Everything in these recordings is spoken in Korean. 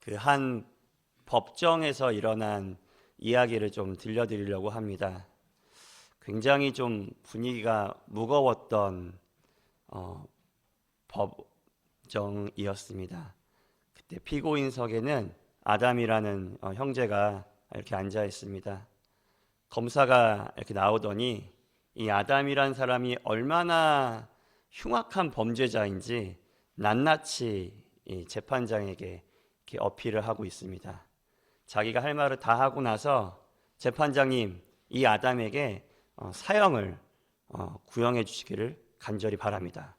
그 한 법정에서 일어난 이야기를 좀 들려드리려고 합니다. 굉장히 좀 분위기가 무거웠던 법정이었습니다. 그때 피고인석에는 아담이라는 형제가 이렇게 앉아 있습니다. 검사가 이렇게 나오더니 이 아담이란 사람이 얼마나 흉악한 범죄자인지 낱낱이 이 재판장에게 이렇게 어필을 하고 있습니다. 자기가 할 말을 다 하고 나서 재판장님, 이 아담에게 사형을 구형해 주시기를 간절히 바랍니다.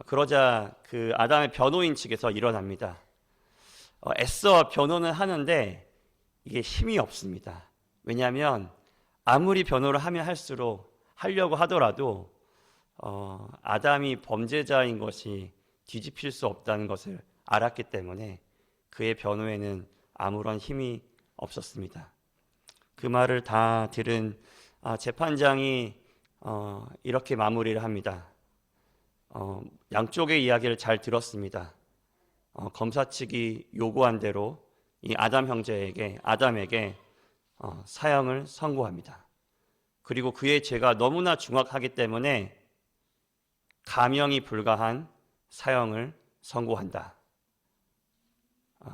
그러자 그 아담의 변호인 측에서 일어납니다. 애써 변호는 하는데 이게 힘이 없습니다. 왜냐하면 아무리 변호를 하면 할수록 하려고 하더라도 아담이 범죄자인 것이 뒤집힐 수 없다는 것을 알았기 때문에 그의 변호에는 아무런 힘이 없었습니다. 그 말을 다 들은 재판장이 이렇게 마무리를 합니다. 양쪽의 이야기를 잘 들었습니다. 검사 측이 요구한 대로 이 아담에게 사형을 선고합니다. 그리고 그의 죄가 너무나 중하기 때문에 감형이 불가한 사형을 선고한다.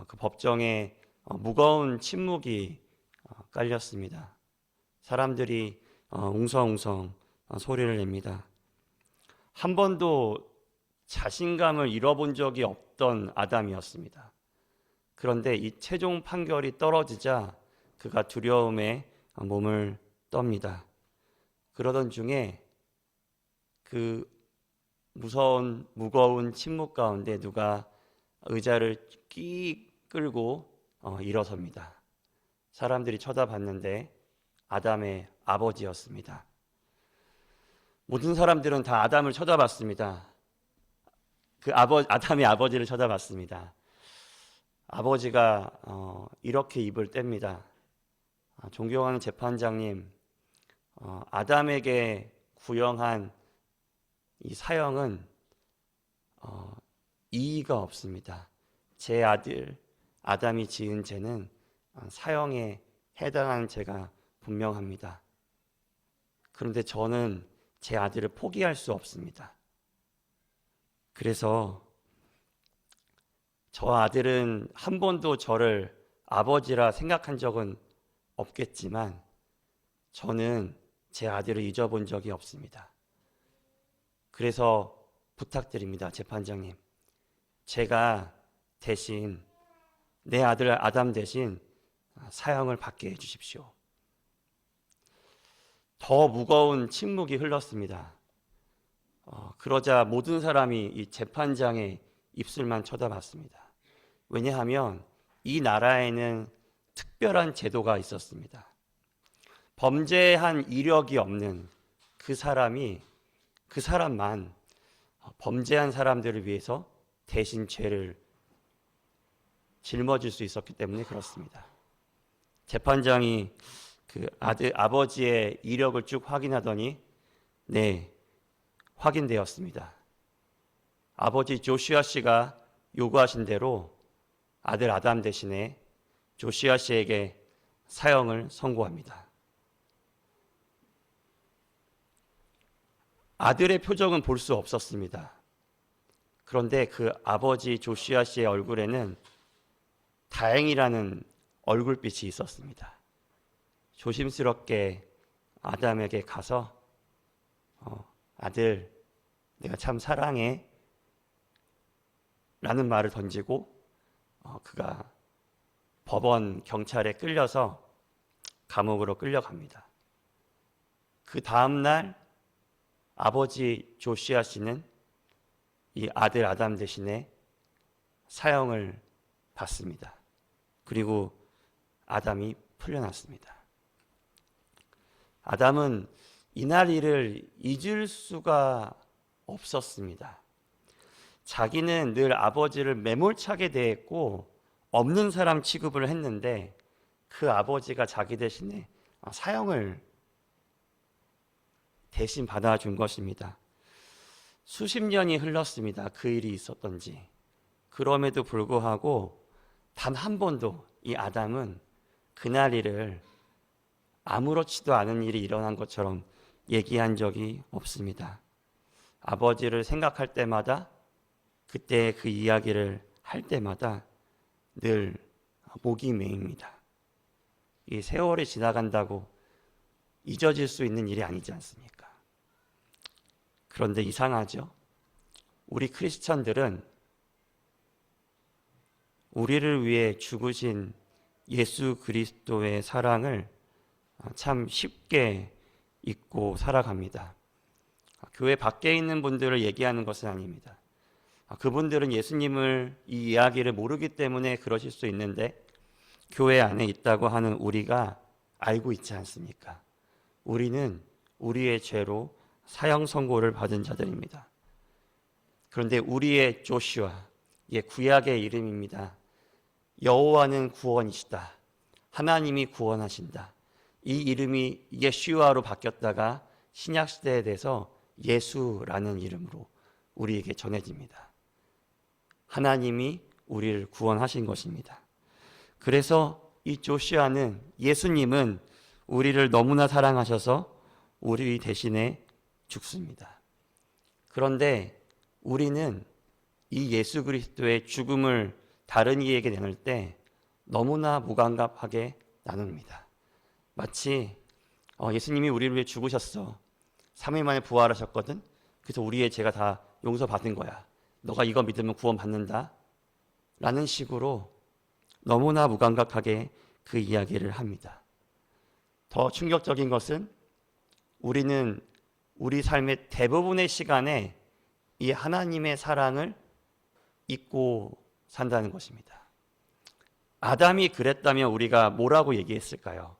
그 법정에 무거운 침묵이 깔렸습니다. 사람들이 웅성웅성 소리를 냅니다. 한 번도 자신감을 잃어본 적이 없던 아담이었습니다. 그런데 이 최종 판결이 떨어지자 그가 두려움에 몸을 떱니다. 그러던 중에 그 무거운 침묵 가운데 누가 의자를 끼 끌고 일어섭니다. 사람들이 쳐다봤는데 아담의 아버지였습니다. 모든 사람들은 다 아담을 쳐다봤습니다. 아담의 아버지를 쳐다봤습니다. 아버지가 이렇게 입을 뗍니다. 존경하는 재판장님, 아담에게 구형한 이 사형은 이의가 없습니다. 제 아들 아담이 지은 죄는 사형에 해당하는 죄가 분명합니다. 그런데 저는 제 아들을 포기할 수 없습니다. 그래서 저 아들은 한 번도 저를 아버지라 생각한 적은 없겠지만 저는 제 아들을 잊어본 적이 없습니다. 그래서 부탁드립니다, 재판장님. 제가 대신 내 아들 아담 대신 사형을 받게 해주십시오. 더 무거운 침묵이 흘렀습니다. 그러자 모든 사람이 이 재판장의 입술만 쳐다봤습니다. 왜냐하면 이 나라에는 특별한 제도가 있었습니다. 범죄한 이력이 없는 그 사람만 범죄한 사람들을 위해서 대신 죄를 짊어질 수 있었기 때문에 그렇습니다. 재판장이 그 아버지의 이력을 쭉 확인하더니 네, 확인되었습니다. 아버지 조슈아 씨가 요구하신 대로 아들 아담 대신에 조슈아 씨에게 사형을 선고합니다. 아들의 표정은 볼 수 없었습니다. 그런데 그 아버지 조슈아 씨의 얼굴에는 다행이라는 얼굴빛이 있었습니다. 조심스럽게 아담에게 가서 아들, 내가 참 사랑해 라는 말을 던지고 그가 법원 경찰에 끌려서 감옥으로 끌려갑니다. 그 다음날 아버지 조시아 씨는 이 아들 아담 대신에 사형을 받습니다. 그리고 아담이 풀려났습니다. 아담은 이날 일을 잊을 수가 없었습니다. 자기는 늘 아버지를 매몰차게 대했고 없는 사람 취급을 했는데 그 아버지가 자기 대신에 사형을 대신 받아준 것입니다. 수십 년이 흘렀습니다. 그 일이 있었던지. 그럼에도 불구하고 단 한 번도 이 아담은 그날 일을 아무렇지도 않은 일이 일어난 것처럼 얘기한 적이 없습니다. 아버지를 생각할 때마다, 그때 그 이야기를 할 때마다 늘 목이 메입니다. 이 세월이 지나간다고 잊어질 수 있는 일이 아니지 않습니까? 그런데 이상하죠? 우리 크리스천들은 우리를 위해 죽으신 예수 그리스도의 사랑을 참 쉽게 잊고 살아갑니다. 교회 밖에 있는 분들을 얘기하는 것은 아닙니다. 그분들은 예수님을, 이 이야기를 모르기 때문에 그러실 수 있는데, 교회 안에 있다고 하는 우리가 알고 있지 않습니까? 우리는 우리의 죄로 사형 선고를 받은 자들입니다. 그런데 우리의 조슈아, 구약의 이름입니다. 여호와는 구원이시다. 하나님이 구원하신다. 이 이름이 예슈아로 바뀌었다가 신약 시대에 대해서 예수라는 이름으로 우리에게 전해집니다. 하나님이 우리를 구원하신 것입니다. 그래서 이 조슈아는, 예수님은 우리를 너무나 사랑하셔서 우리 대신에 죽습니다. 그런데 우리는 이 예수 그리스도의 죽음을 다른 이에게 나눌 때 너무나 무감각하게 나눕니다. 마치 예수님이 우리를 위해 죽으셨어. 3일 만에 부활하셨거든. 그래서 우리의 죄가 다 용서받은 거야. 너가 이거 믿으면 구원받는다. 라는 식으로 너무나 무감각하게 그 이야기를 합니다. 더 충격적인 것은 우리는 우리 삶의 대부분의 시간에 이 하나님의 사랑을 잊고 산다는 것입니다. 아담이 그랬다면 우리가 뭐라고 얘기했을까요?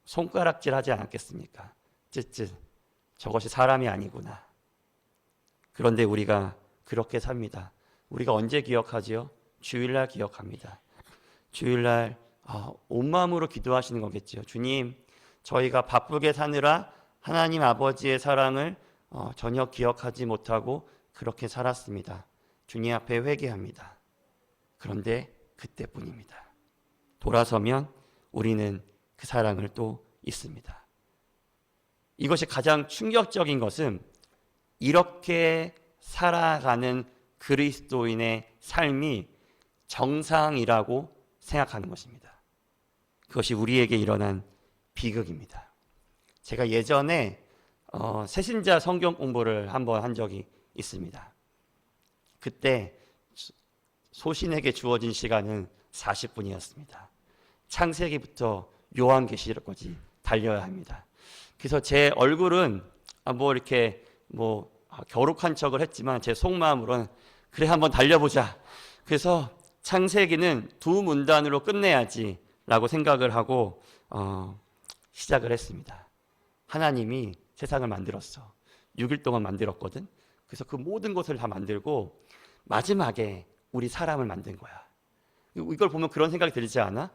손가락질 하지 않았겠습니까? 쯧쯧, 저것이 사람이 아니구나. 그런데 우리가 그렇게 삽니다. 우리가 언제 기억하지요? 주일날 기억합니다. 주일날 온 마음으로 기도하시는 거겠죠. 주님, 저희가 바쁘게 사느라 하나님 아버지의 사랑을 전혀 기억하지 못하고 그렇게 살았습니다. 주님 앞에 회개합니다. 그런데 그때뿐입니다. 돌아서면 우리는 그 사랑을 또 잊습니다. 이것이 가장 충격적인 것은 이렇게 살아가는 그리스도인의 삶이 정상이라고 생각하는 것입니다. 그것이 우리에게 일어난 비극입니다. 제가 예전에 새신자 성경 공부를 한번 한 적이 있습니다. 그때 소신에게 주어진 시간은 40분이었습니다. 창세기부터 요한계시록까지 달려야 합니다. 그래서 제 얼굴은 이렇게 겨룩한 척을 했지만 제 속마음으로는 그래 한번 달려보자. 그래서 창세기는 2문단으로 끝내야지 라고 생각을 하고 시작을 했습니다. 하나님이 세상을 만들었어. 6일 동안 만들었거든. 그래서 그 모든 것을 다 만들고 마지막에 우리 사람을 만든 거야. 이걸 보면 그런 생각이 들지 않아?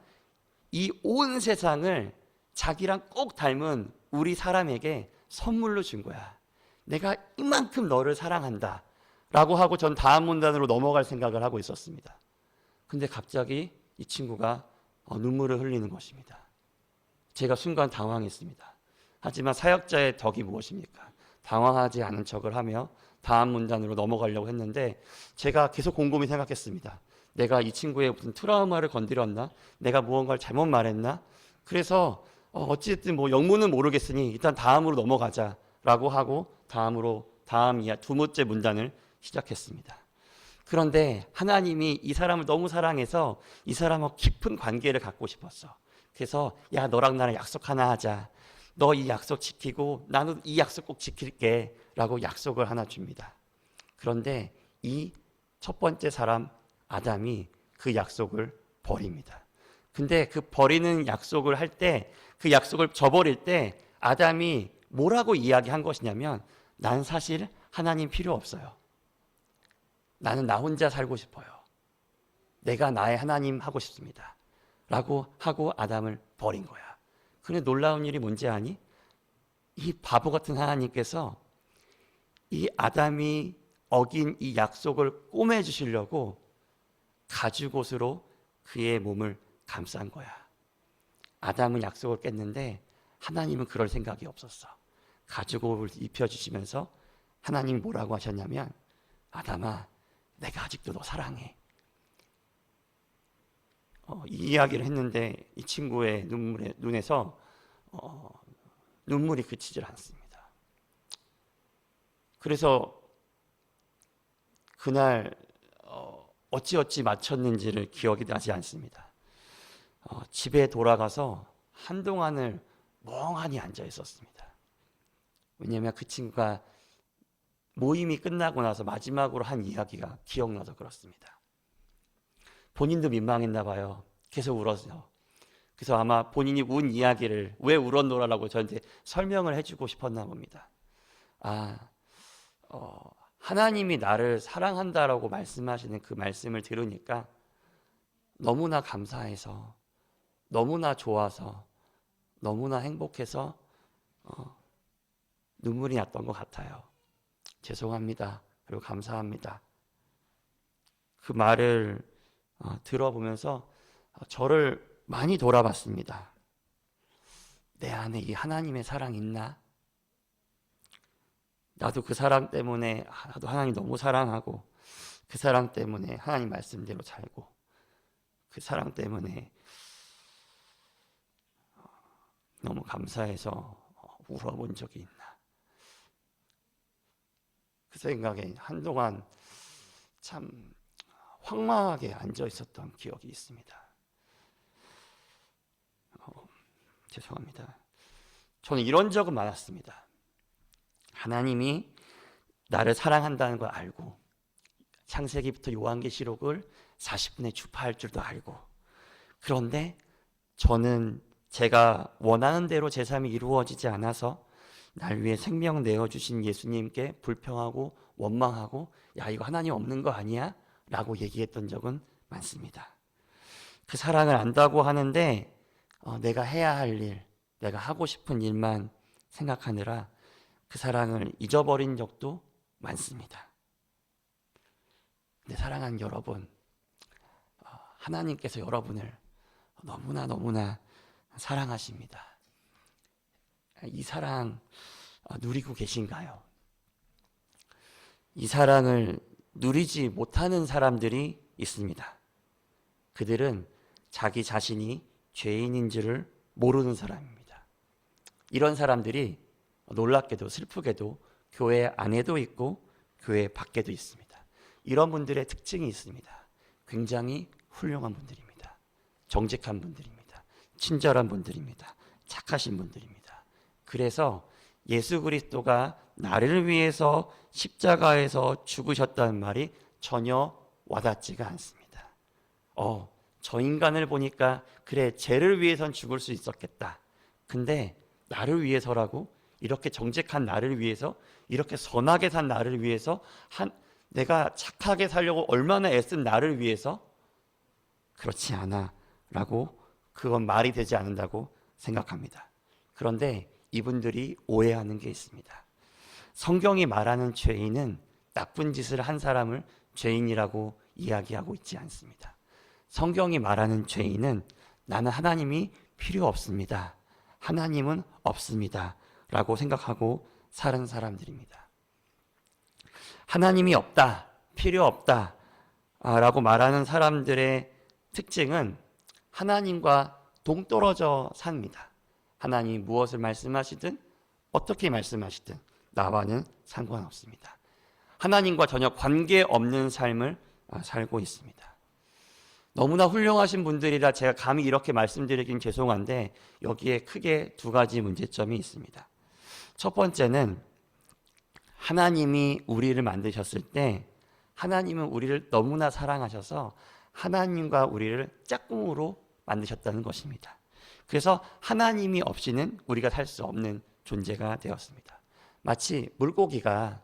이 온 세상을 자기랑 꼭 닮은 우리 사람에게 선물로 준 거야. 내가 이만큼 너를 사랑한다 라고 하고 전 다음 문단으로 넘어갈 생각을 하고 있었습니다. 근데 갑자기 이 친구가 눈물을 흘리는 것입니다. 제가 순간 당황했습니다. 하지만 사역자의 덕이 무엇입니까? 당황하지 않은 척을 하며 다음 문단으로 넘어가려고 했는데 제가 계속 곰곰이 생각했습니다. 내가 이 친구의 무슨 트라우마를 건드렸나? 내가 무언가를 잘못 말했나? 그래서 어찌됐든 영문은 모르겠으니 일단 다음으로 넘어가자라고 하고 다음 2번째 문단을 시작했습니다. 그런데 하나님이 이 사람을 너무 사랑해서 이 사람하고 깊은 관계를 갖고 싶었어. 그래서 야, 너랑 나랑 약속 하나 하자. 너 이 약속 지키고 나는 이 약속 꼭 지킬게 라고 약속을 하나 줍니다. 그런데 이 첫 번째 사람 아담이 그 약속을 버립니다. 근데 그 버리는 약속을 할 때, 그 약속을 저버릴 때 아담이 뭐라고 이야기한 것이냐면 난 사실 하나님 필요 없어요. 나는 나 혼자 살고 싶어요. 내가 나의 하나님 하고 싶습니다. 라고 하고 아담을 버린 거야. 그런데 놀라운 일이 뭔지 아니? 이 바보 같은 하나님께서 이 아담이 어긴 이 약속을 꼬매주시려고 가죽옷으로 그의 몸을 감싼 거야. 아담은 약속을 깼는데 하나님은 그럴 생각이 없었어. 가죽옷을 입혀주시면서 하나님이 뭐라고 하셨냐면, 아담아, 내가 아직도 너 사랑해. 이 이야기를 했는데 이 친구의 눈에서 눈물이 그치질 않습니다. 그래서 그날 어찌어찌 마쳤는지를 기억이 나지 않습니다. 집에 돌아가서 한동안을 멍하니 앉아 있었습니다. 왜냐하면 그 친구가 모임이 끝나고 나서 마지막으로 한 이야기가 기억나서 그렇습니다. 본인도 민망했나 봐요. 계속 울었어요. 그래서 아마 본인이 운 이야기를 왜 울었노라라고 저한테 설명을 해주고 싶었나 봅니다. 하나님이 나를 사랑한다라고 말씀하시는 그 말씀을 들으니까 너무나 감사해서, 너무나 좋아서, 너무나 행복해서 눈물이 났던 것 같아요. 죄송합니다. 그리고 감사합니다. 그 말을 들어보면서 저를 많이 돌아봤습니다. 내 안에 이 하나님의 사랑이 있나? 나도 그 사랑 때문에 나도 하나님 너무 사랑하고, 그 사랑 때문에 하나님 말씀대로 살고, 그 사랑 때문에 너무 감사해서 울어본 적이 있나? 그 생각에 한동안 참 황망하게 앉아 있었던 기억이 있습니다. 죄송합니다. 저는 이런 적은 많았습니다. 하나님이 나를 사랑한다는 걸 알고, 창세기부터 요한계시록을 40분에 주파할 줄도 알고, 그런데 저는 제가 원하는 대로 제 삶이 이루어지지 않아서 날 위해 생명 내어주신 예수님께 불평하고 원망하고, 야, 이거 하나님 없는 거 아니야? 라고 얘기했던 적은 많습니다. 그 사랑을 안다고 하는데 내가 해야 할 일, 내가 하고 싶은 일만 생각하느라 그 사랑을 잊어버린 적도 많습니다. 근데 사랑하는 여러분, 하나님께서 여러분을 너무나 사랑하십니다. 이 사랑 누리고 계신가요? 이 사랑을 누리지 못하는 사람들이 있습니다. 그들은 자기 자신이 죄인인 줄을 모르는 사람입니다. 이런 사람들이 놀랍게도 슬프게도 교회 안에도 있고 교회 밖에도 있습니다. 이런 분들의 특징이 있습니다. 굉장히 훌륭한 분들입니다. 정직한 분들입니다. 친절한 분들입니다. 착하신 분들입니다. 그래서 예수 그리스도가 나를 위해서 십자가에서 죽으셨다는 말이 전혀 와닿지가 않습니다. 저 인간을 보니까 그래, 쟤를 위해선 죽을 수 있었겠다. 근데 나를 위해서라고? 이렇게 정직한 나를 위해서, 이렇게 선하게 산 나를 위해서, 내가 착하게 살려고 얼마나 애쓴 나를 위해서? 그렇지 않아 라고, 그건 말이 되지 않는다고 생각합니다. 그런데 이분들이 오해하는 게 있습니다. 성경이 말하는 죄인은 나쁜 짓을 한 사람을 죄인이라고 이야기하고 있지 않습니다. 성경이 말하는 죄인은 나는 하나님이 필요 없습니다, 하나님은 없습니다 라고 생각하고 사는 사람들입니다. 하나님이 없다, 필요 없다 라고 말하는 사람들의 특징은 하나님과 동떨어져 삽니다. 하나님이 무엇을 말씀하시든 어떻게 말씀하시든 나와는 상관없습니다. 하나님과 전혀 관계없는 삶을 살고 있습니다. 너무나 훌륭하신 분들이라 제가 감히 이렇게 말씀드리긴 죄송한데 여기에 크게 두 가지 문제점이 있습니다. 첫 번째는 하나님이 우리를 만드셨을 때 하나님은 우리를 너무나 사랑하셔서 하나님과 우리를 짝꿍으로 만드셨다는 것입니다. 그래서 하나님이 없이는 우리가 살 수 없는 존재가 되었습니다. 마치 물고기가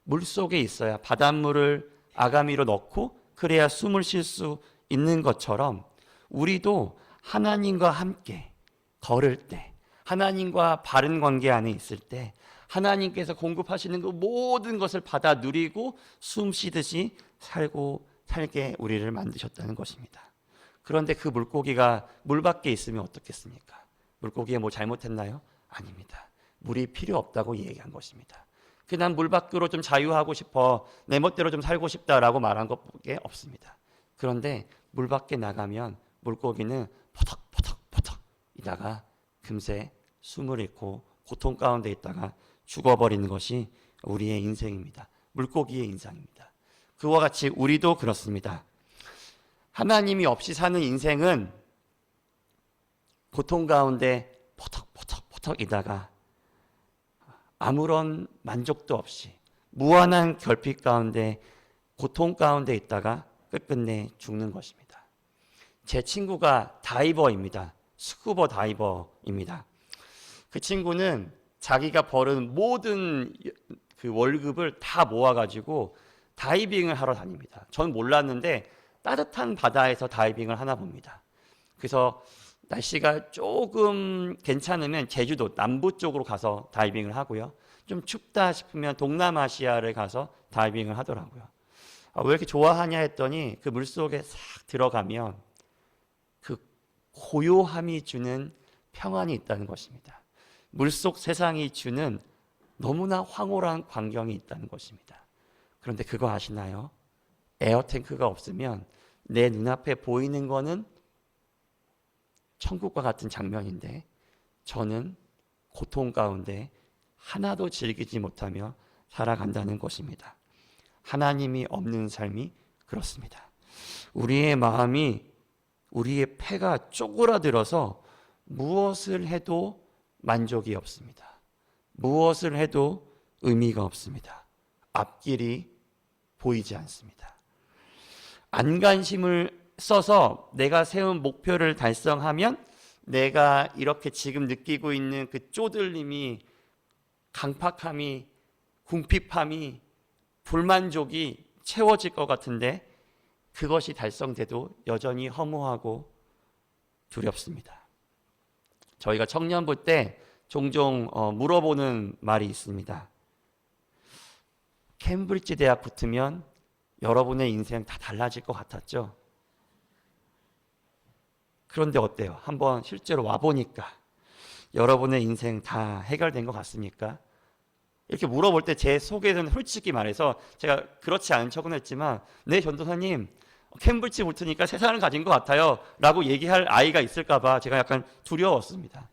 물속에 있어야 바닷물을 아가미로 넣고 그래야 숨을 쉴 수 있는 것처럼 우리도 하나님과 함께 걸을 때, 하나님과 바른 관계 안에 있을 때 하나님께서 공급하시는 그 모든 것을 받아 누리고 숨 쉬듯이 살게 우리를 만드셨다는 것입니다. 그런데 그 물고기가 물 밖에 있으면 어떻겠습니까? 물고기에 뭐 잘못했나요? 아닙니다. 물이 필요 없다고 얘기한 것입니다. 그냥 물 밖으로 좀 자유하고 싶어, 내 멋대로 좀 살고 싶다라고 말한 것밖에 없습니다. 그런데 물 밖에 나가면 물고기는 포덕포덕포덕 이다가 금세 숨을 잃고 고통 가운데 있다가 죽어버리는 것이 우리의 인생입니다. 물고기의 인생입니다. 그와 같이 우리도 그렇습니다. 하나님이 없이 사는 인생은 고통 가운데 포덕포덕포덕이다가 아무런 만족도 없이 무한한 결핍 가운데 고통 가운데 있다가 끝끝내 죽는 것입니다. 제 친구가 다이버입니다. 스쿠버 다이버입니다. 그 친구는 자기가 벌은 모든 그 월급을 다 모아가지고 다이빙을 하러 다닙니다. 전 몰랐는데 따뜻한 바다에서 다이빙을 하나 봅니다. 그래서 날씨가 조금 괜찮으면 제주도 남부 쪽으로 가서 다이빙을 하고요. 좀 춥다 싶으면 동남아시아를 가서 다이빙을 하더라고요. 왜 이렇게 좋아하냐 했더니 그 물속에 싹 들어가면 그 고요함이 주는 평안이 있다는 것입니다. 물속 세상이 주는 너무나 황홀한 광경이 있다는 것입니다. 그런데 그거 아시나요? 에어탱크가 없으면 내 눈앞에 보이는 거는 천국과 같은 장면인데 저는 고통 가운데 하나도 즐기지 못하며 살아간다는 것입니다. 하나님이 없는 삶이 그렇습니다. 우리의 마음이, 우리의 폐가 쪼그라들어서 무엇을 해도 만족이 없습니다. 무엇을 해도 의미가 없습니다. 앞길이 보이지 않습니다. 안간힘을 써서 내가 세운 목표를 달성하면 내가 이렇게 지금 느끼고 있는 그 쪼들림이, 강팍함이, 궁핍함이, 불만족이 채워질 것 같은데 그것이 달성돼도 여전히 허무하고 두렵습니다. 저희가 청년부 때 종종 물어보는 말이 있습니다. 캠브리지 대학 붙으면 여러분의 인생 다 달라질 것 같았죠? 그런데 어때요? 한번 실제로 와보니까 여러분의 인생 다 해결된 것 같습니까? 이렇게 물어볼 때 제 속에서는 솔직히 말해서 제가 그렇지 않은 척은 했지만 네 전도사님 캠브리지 붙으니까 세상을 가진 것 같아요 라고 얘기할 아이가 있을까 봐 제가 약간 두려웠습니다.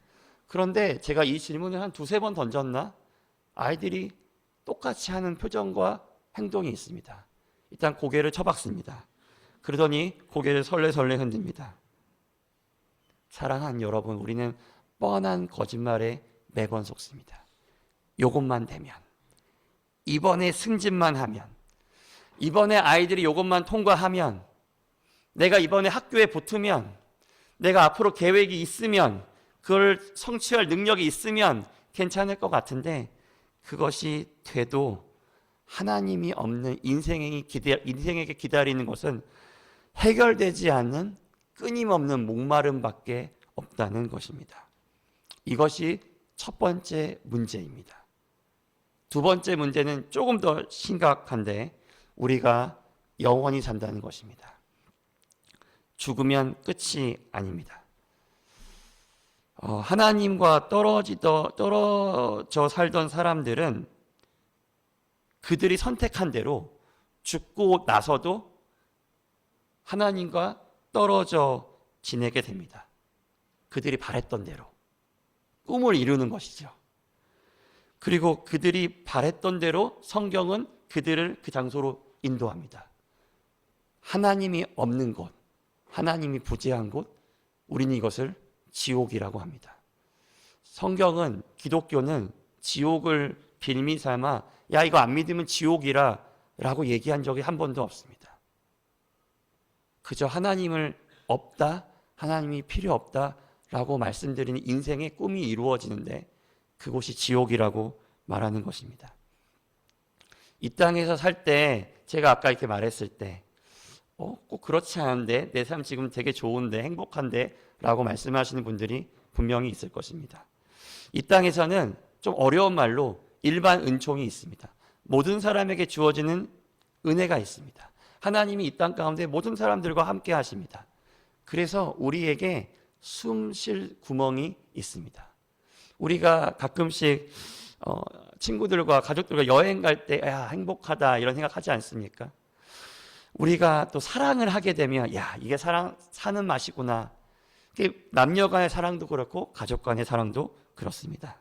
그런데 제가 이 질문을 한 두세 번 던졌나? 아이들이 똑같이 하는 표정과 행동이 있습니다. 일단 고개를 쳐박습니다. 그러더니 고개를 설레설레 흔듭니다. 사랑하는 여러분, 우리는 뻔한 거짓말에 매번 속습니다. 요것만 되면, 이번에 승진만 하면, 이번에 아이들이 요것만 통과하면, 내가 이번에 학교에 붙으면, 내가 앞으로 계획이 있으면, 그걸 성취할 능력이 있으면 괜찮을 것 같은데 그것이 돼도 하나님이 없는 인생에게 기다리는 것은 해결되지 않는 끊임없는 목마름밖에 없다는 것입니다. 이것이 첫 번째 문제입니다. 두 번째 문제는 조금 더 심각한데 우리가 영원히 산다는 것입니다. 죽으면 끝이 아닙니다. 하나님과 떨어져 살던 사람들은 그들이 선택한 대로 죽고 나서도 하나님과 떨어져 지내게 됩니다. 그들이 바랬던 대로 꿈을 이루는 것이죠. 그리고 그들이 바랬던 대로 성경은 그들을 그 장소로 인도합니다. 하나님이 없는 곳, 하나님이 부재한 곳, 우리는 이것을 지옥이라고 합니다. 성경은, 기독교는 지옥을 빌미 삼아 야 이거 안 믿으면 지옥이라 라고 얘기한 적이 한 번도 없습니다. 그저 하나님을 없다, 하나님이 필요 없다 라고 말씀드리는 인생의 꿈이 이루어지는데 그곳이 지옥이라고 말하는 것입니다. 이 땅에서 살 때 제가 아까 이렇게 말했을 때 꼭 그렇지 않은데 내 삶 지금 되게 좋은데 행복한데 라고 말씀하시는 분들이 분명히 있을 것입니다. 이 땅에서는 좀 어려운 말로 일반 은총이 있습니다. 모든 사람에게 주어지는 은혜가 있습니다. 하나님이 이 땅 가운데 모든 사람들과 함께 하십니다. 그래서 우리에게 숨 쉴 구멍이 있습니다. 우리가 가끔씩 친구들과 가족들과 여행 갈 때 야, 행복하다 이런 생각하지 않습니까? 우리가 또 사랑을 하게 되면 야, 이게 사는 맛이구나. 남녀 간의 사랑도 그렇고 가족 간의 사랑도 그렇습니다.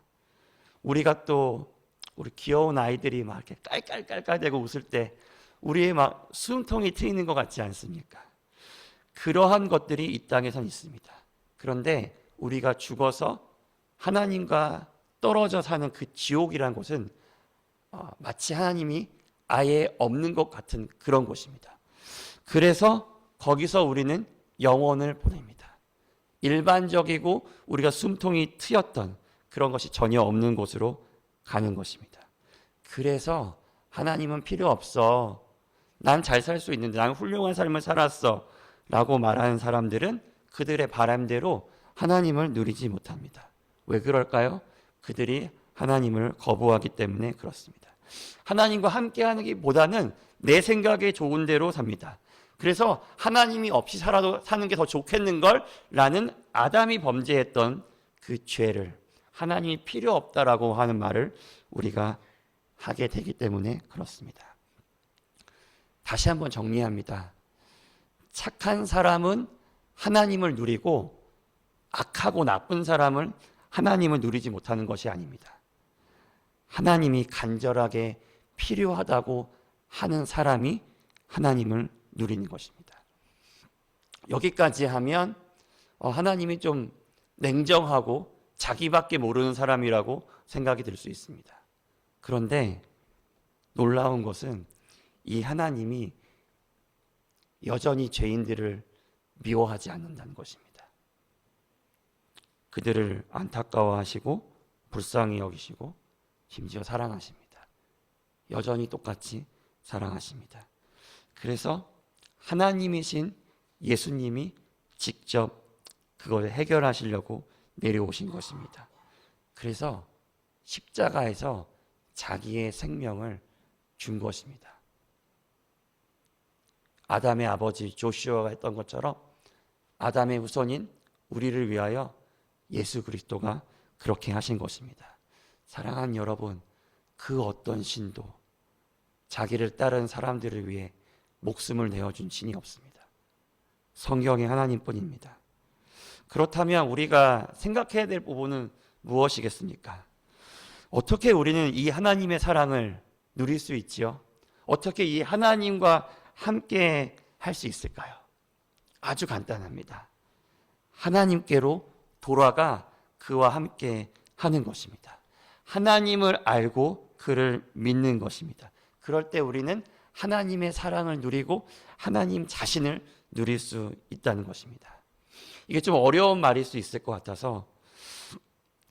우리가 또 우리 귀여운 아이들이 막 이렇게 깔깔깔깔대고 웃을 때 우리의 막 숨통이 트이는 것 같지 않습니까? 그러한 것들이 이 땅에선 있습니다. 그런데 우리가 죽어서 하나님과 떨어져 사는 그 지옥이라는 곳은 마치 하나님이 아예 없는 것 같은 그런 곳입니다. 그래서 거기서 우리는 영혼을 보냅니다. 일반적이고 우리가 숨통이 트였던 그런 것이 전혀 없는 곳으로 가는 것입니다. 그래서 하나님은 필요 없어. 난 잘 살 수 있는데, 난 훌륭한 삶을 살았어 라고 말하는 사람들은 그들의 바람대로 하나님을 누리지 못합니다. 왜 그럴까요? 그들이 하나님을 거부하기 때문에 그렇습니다. 하나님과 함께하는 것보다는 내 생각에 좋은 대로 삽니다. 그래서 하나님이 없이 살아도 사는 게 더 좋겠는걸 라는 아담이 범죄했던 그 죄를 하나님이 필요 없다라고 하는 말을 우리가 하게 되기 때문에 그렇습니다. 다시 한번 정리합니다. 착한 사람은 하나님을 누리고 악하고 나쁜 사람은 하나님을 누리지 못하는 것이 아닙니다. 하나님이 간절하게 필요하다고 하는 사람이 하나님을 누리는 것입니다. 여기까지 하면 하나님이 좀 냉정하고 자기밖에 모르는 사람이라고 생각이 들 수 있습니다. 그런데 놀라운 것은 이 하나님이 여전히 죄인들을 미워하지 않는다는 것입니다. 그들을 안타까워하시고 불쌍히 여기시고 심지어 사랑하십니다. 여전히 똑같이 사랑하십니다. 그래서 하나님이신 예수님이 직접 그걸 해결하시려고 내려오신 것입니다. 그래서 십자가에서 자기의 생명을 준 것입니다. 아담의 아버지 조슈아가 했던 것처럼 아담의 후손인 우리를 위하여 예수 그리스도가 그렇게 하신 것입니다. 사랑하는 여러분, 그 어떤 신도 자기를 따르는 사람들을 위해 목숨을 내어준 신이 없습니다. 성경의 하나님뿐입니다. 그렇다면 우리가 생각해야 될 부분은 무엇이겠습니까? 어떻게 우리는 이 하나님의 사랑을 누릴 수 있지요? 어떻게 이 하나님과 함께 할 수 있을까요? 아주 간단합니다. 하나님께로 돌아가 그와 함께 하는 것입니다. 하나님을 알고 그를 믿는 것입니다. 그럴 때 우리는 하나님의 사랑을 누리고 하나님 자신을 누릴 수 있다는 것입니다. 이게 좀 어려운 말일 수 있을 것 같아서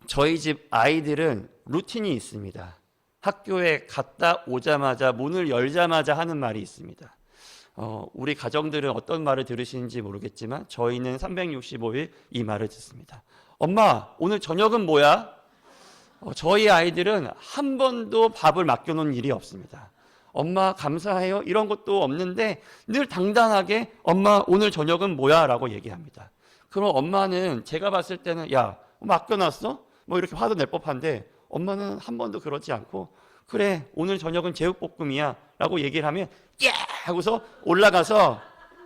저희 집 아이들은 루틴이 있습니다. 학교에 갔다 오자마자 문을 열자마자 하는 말이 있습니다. 우리 가정들은 어떤 말을 들으시는지 모르겠지만 저희는 365일 이 말을 듣습니다. 엄마, 오늘 저녁은 뭐야? 저희 아이들은 한 번도 밥을 맡겨놓은 일이 없습니다. 엄마 감사해요 이런 것도 없는데 늘 당당하게 엄마 오늘 저녁은 뭐야? 라고 얘기합니다. 그럼 엄마는 제가 봤을 때는 야 맡겨놨어? 뭐 이렇게 화도 낼 법한데 엄마는 한 번도 그러지 않고 그래 오늘 저녁은 제육볶음이야 라고 얘기를 하면 예! 하고서 올라가서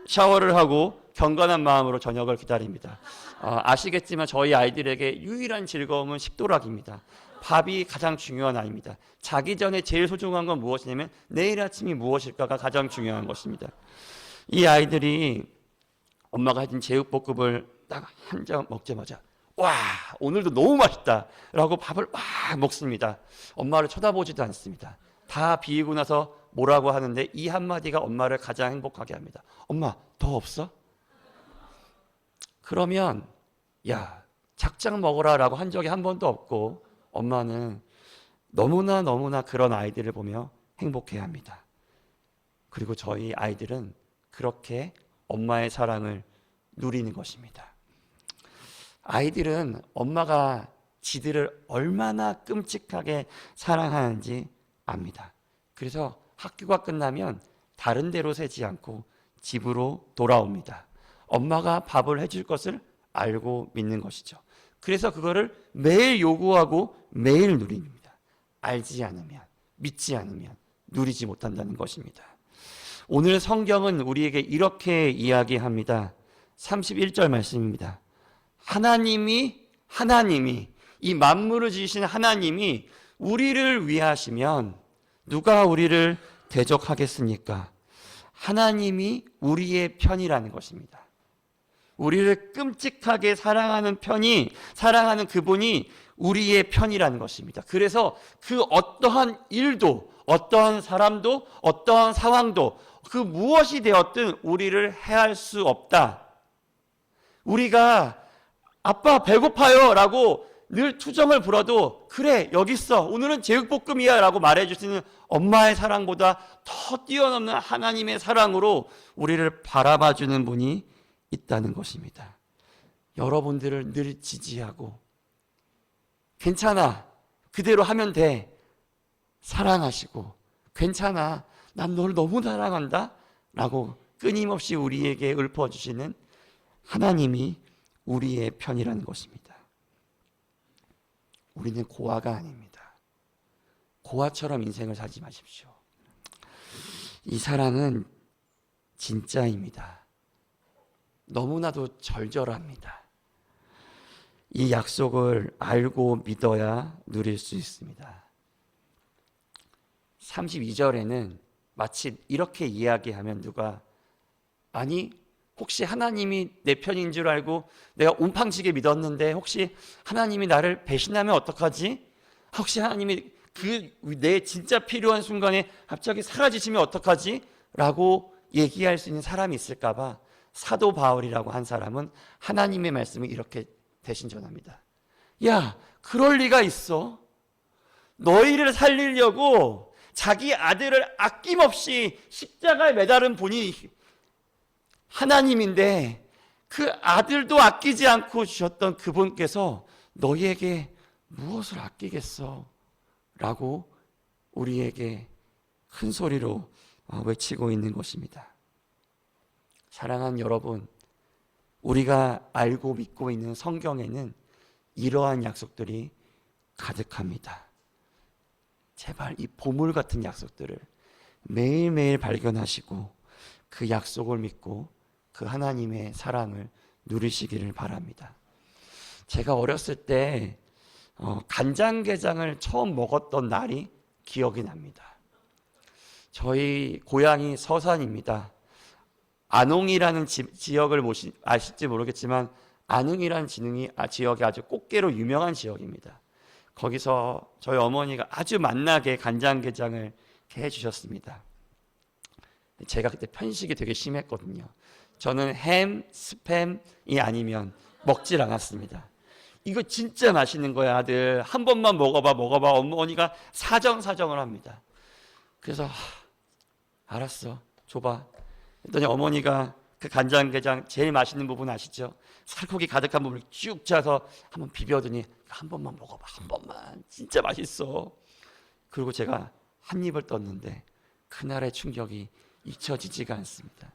샤워를 하고 경건한 마음으로 저녁을 기다립니다. 아시겠지만 저희 아이들에게 유일한 즐거움은 식도락입니다. 밥이 가장 중요한 아이입니다. 자기 전에 제일 소중한 건 무엇이냐면 내일 아침이 무엇일까가 가장 중요한 것입니다. 이 아이들이 엄마가 해준 제육볶음을 딱 한 점 먹자마자 와 오늘도 너무 맛있다 라고 밥을 막 먹습니다. 엄마를 쳐다보지도 않습니다. 다 비우고 나서 뭐라고 하는데 이 한마디가 엄마를 가장 행복하게 합니다. 엄마 더 없어? 그러면 야 작작 먹어라 라고 한 적이 한 번도 없고 엄마는 너무나 그런 아이들을 보며 행복해합니다. 그리고 저희 아이들은 그렇게 엄마의 사랑을 누리는 것입니다. 아이들은 엄마가 지들을 얼마나 끔찍하게 사랑하는지 압니다. 그래서 학교가 끝나면 다른 데로 새지 않고 집으로 돌아옵니다. 엄마가 밥을 해줄 것을 알고 믿는 것이죠. 그래서 그거를 매일 요구하고 매일 누립니다. 알지 않으면, 믿지 않으면 누리지 못한다는 것입니다. 오늘 성경은 우리에게 이렇게 이야기합니다. 31절 말씀입니다. 하나님이 이 만물을 지으신 하나님이 우리를 위하시면 누가 우리를 대적하겠습니까? 하나님이 우리의 편이라는 것입니다. 우리를 끔찍하게 사랑하는 그분이 우리의 편이라는 것입니다. 그래서 그 어떠한 일도, 어떠한 사람도, 어떠한 상황도 그 무엇이 되었든 우리를 해할 수 없다. 우리가 아빠 배고파요 라고 늘 투정을 부려도 그래 여기 있어 오늘은 제육볶음이야 라고 말해줄 수 있는 엄마의 사랑보다 더 뛰어넘는 하나님의 사랑으로 우리를 바라봐주는 분이 있다는 것입니다. 여러분들을 늘 지지하고 괜찮아 그대로 하면 돼 사랑하시고 괜찮아 난 너를 너무 사랑한다 라고 끊임없이 우리에게 읊어주시는 하나님이 우리의 편이라는 것입니다. 우리는 고아가 아닙니다. 고아처럼 인생을 살지 마십시오. 이 사랑은 진짜입니다. 너무나도 절절합니다. 이 약속을 알고 믿어야 누릴 수 있습니다. 32절에는 마치 이렇게 이야기하면 누가 아니 혹시 하나님이 내 편인 줄 알고 내가 온팡지게 믿었는데 혹시 하나님이 나를 배신하면 어떡하지? 혹시 하나님이 내 진짜 필요한 순간에 갑자기 사라지시면 어떡하지? 라고 얘기할 수 있는 사람이 있을까 봐 사도 바울이라고 한 사람은 하나님의 말씀을 이렇게 대신 전합니다. 야, 그럴 리가 있어? 너희를 살리려고 자기 아들을 아낌없이 십자가에 매달은 분이 하나님인데 그 아들도 아끼지 않고 주셨던 그분께서 너희에게 무엇을 아끼겠어? 라고 우리에게 큰 소리로 외치고 있는 것입니다. 사랑하는 여러분, 우리가 알고 믿고 있는 성경에는 이러한 약속들이 가득합니다. 제발 이 보물 같은 약속들을 매일매일 발견하시고 그 약속을 믿고 그 하나님의 사랑을 누리시기를 바랍니다. 제가 어렸을 때 간장게장을 처음 먹었던 날이 기억이 납니다. 저희 고향이 서산입니다. 안흥이라는 지역을 아실지 모르겠지만 안흥이라는 지역이 아주 꽃게로 유명한 지역입니다. 거기서 저희 어머니가 아주 맛나게 간장게장을 해주셨습니다. 제가 그때 편식이 되게 심했거든요. 저는 햄, 스팸이 아니면 먹질 않았습니다. 이거 진짜 맛있는 거야 아들 한 번만 먹어봐 어머니가 사정을 합니다. 그래서 알았어 줘봐 했더니 어머니가 그 간장게장 제일 맛있는 부분 아시죠? 살코기 가득한 부분을 쭉 짜서 한번 비벼더니 한 번만 먹어봐 한 번만 진짜 맛있어. 그리고 제가 한 입을 떴는데 그날의 충격이 잊혀지지가 않습니다.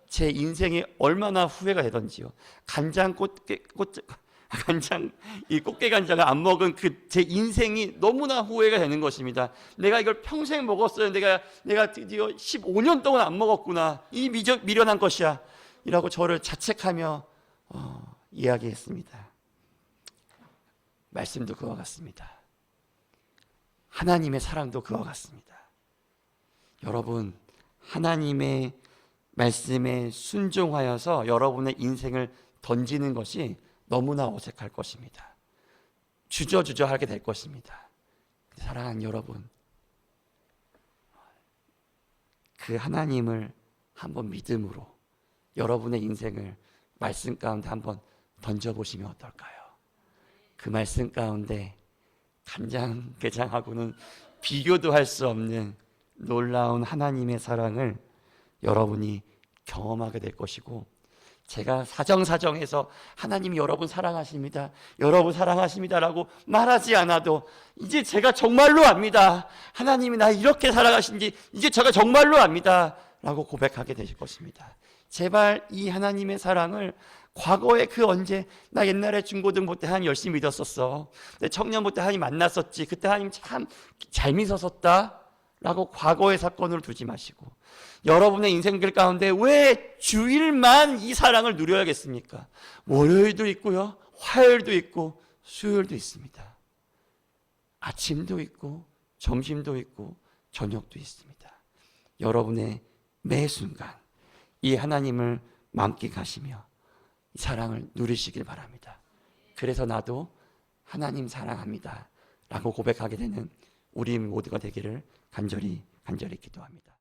제 인생이 얼마나 후회가 되던지요. 이 꽃게 간장을 안 먹은 제 인생이 너무나 후회가 되는 것입니다. 내가 이걸 평생 먹었어요. 내가 드디어 15년 동안 안 먹었구나. 이 미련한 것이야. 이라고 저를 자책하며 이야기했습니다. 말씀도 그와 같습니다. 하나님의 사랑도 그와 같습니다. 여러분, 하나님의 말씀에 순종하여서 여러분의 인생을 던지는 것이 너무나 어색할 것입니다. 주저하게 될 것입니다. 사랑하는 여러분, 그 하나님을 한번 믿음으로 여러분의 인생을 말씀 가운데 한번 던져보시면 어떨까요? 그 말씀 가운데 간장게장하고는 비교도 할 수 없는 놀라운 하나님의 사랑을 여러분이 경험하게 될 것이고, 제가 사정해서 하나님이 여러분 사랑하십니다, 여러분 사랑하십니다라고 말하지 않아도 이제 제가 정말로 압니다. 하나님이 나 이렇게 사랑하신지 이제 제가 정말로 압니다 라고 고백하게 되실 것입니다. 제발 이 하나님의 사랑을 과거에 그 언제 나 옛날에 중고등부 때 하나님 열심히 믿었었어. 내 청년부 때 하나님 만났었지. 그때 하나님 참 잘 믿었었다. 라고 과거의 사건으로 두지 마시고 여러분의 인생들 가운데 왜 주일만 이 사랑을 누려야겠습니까? 월요일도 있고요. 화요일도 있고 수요일도 있습니다. 아침도 있고 점심도 있고 저녁도 있습니다. 여러분의 매 순간 이 하나님을 만끽하시며 이 사랑을 누리시길 바랍니다. 그래서 나도 하나님 사랑합니다 라고 고백하게 되는 우리 모두가 되기를 간절히 기도합니다.